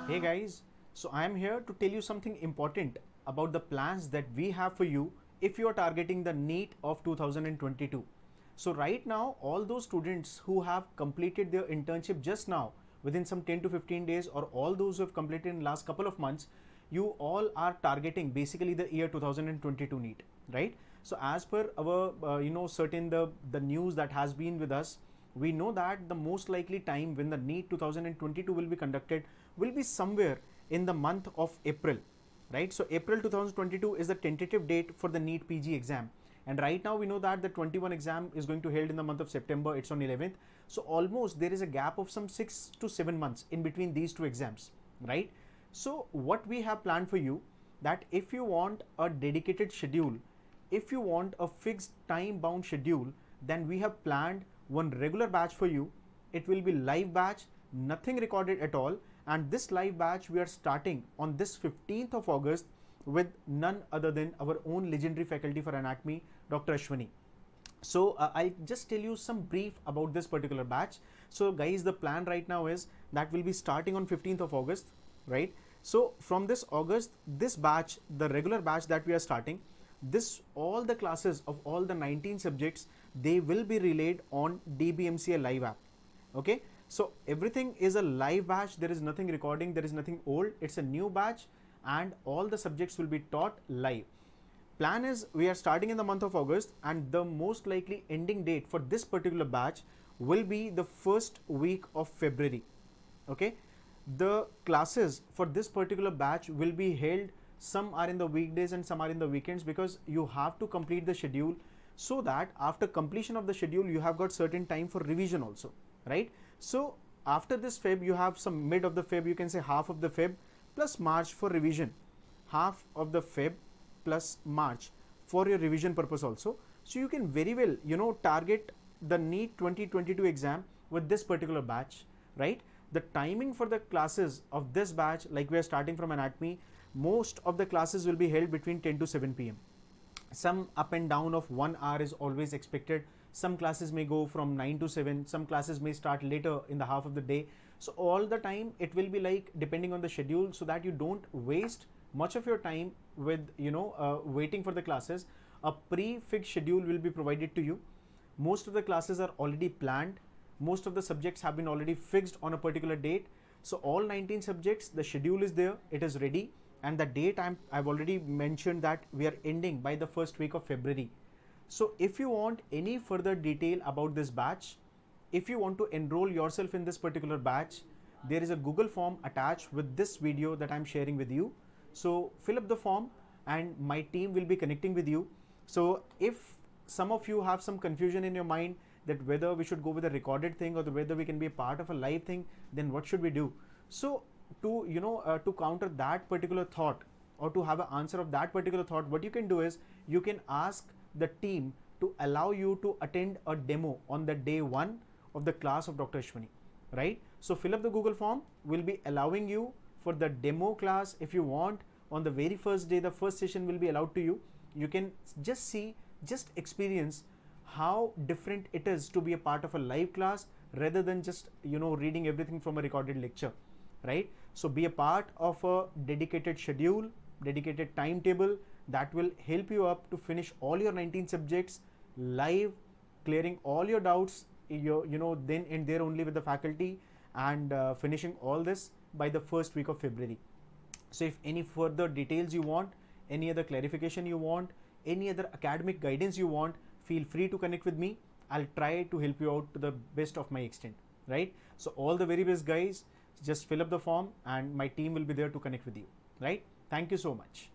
Hey guys, so I am here to tell you something important about the plans that we have for you if you are targeting the NEET of 2022. So right now, all those students who have completed their internship just now within some 10 to 15 days, or all those who have completed in last couple of months, you all are targeting basically the year 2022 NEET, right? So as per our certain the news that has been with us, we know that the most likely time when the NEET 2022 will be conducted will be somewhere in the month of April, right? So April 2022 is the tentative date for the NEET PG exam. And right now we know that the 21 exam is going to held in the month of September. It's on 11th. So almost there is a gap of some 6 to 7 months in between these two exams, right? So what we have planned for you, that if you want a dedicated schedule, if you want a fixed time bound schedule, then we have planned one regular batch for you. It will be live batch, nothing recorded at all. And this live batch we are starting on this 15th of August with none other than our own legendary faculty for anatomy, Dr. Ashwani. So I'll just tell you some brief about this particular batch. So guys, the plan right now is that we'll be starting on 15th of August, right? So from this August, this batch, the regular batch that we are starting, this all the classes of all the 19 subjects, they will be relayed on DBMCA live app. Okay, so everything is a live batch. There is nothing recording, there is nothing old. It's a new batch and all the subjects will be taught live. Plan is we are starting in the month of August, and the most likely ending date for this particular batch will be the first week of February. Okay, the classes for this particular batch will be held, some are in the weekdays and some are in the weekends, because you have to complete the schedule, so that after completion of the schedule you have got certain time for revision also, right? So after this Feb, you have some mid of the Feb, you can say half of the Feb plus March for revision, half of the Feb plus March for your revision purpose also. So you can very well target the NEET 2022 exam with this particular batch, right? The timing for the classes of this batch, like we are starting from anatomy, most of the classes will be held between 10 to 7 p.m. Some up and down of 1 hour is always expected. Some classes may go from 9 to 7, some classes may start later in the half of the day. So all the time it will be like depending on the schedule, so that you don't waste much of your time with waiting for the classes. A pre-fixed schedule will be provided to you. Most of the classes are already planned. Most of the subjects have been already fixed on a particular date. So all 19 subjects, the schedule is there, it is ready. And the date I've already mentioned that we are ending by the first week of February. So if you want any further detail about this batch, if you want to enroll yourself in this particular batch, there is a Google form attached with this video that I'm sharing with you. So fill up the form and my team will be connecting with you. So if some of you have some confusion in your mind that whether we should go with a recorded thing or whether we can be a part of a live thing, then what should we do? So to counter that particular thought, or to have an answer of that particular thought, what you can do is you can ask the team to allow you to attend a demo on the day 1 of the class of Dr. Ashwani, right? So fill up the Google form, we'll be allowing you for the demo class. If you want, on the very first day, the first session will be allowed to you. You can just see, just experience how different it is to be a part of a live class rather than just reading everything from a recorded lecture, right? So be a part of a dedicated schedule, dedicated timetable that will help you up to finish all your 19 subjects live, clearing all your doubts, then and there only with the faculty, and finishing all this by the first week of February. So if any further details you want, any other clarification you want, any other academic guidance you want, feel free to connect with me. I'll try to help you out to the best of my extent, right? So all the very best, guys. Just fill up the form and my team will be there to connect with you, right? Thank you so much.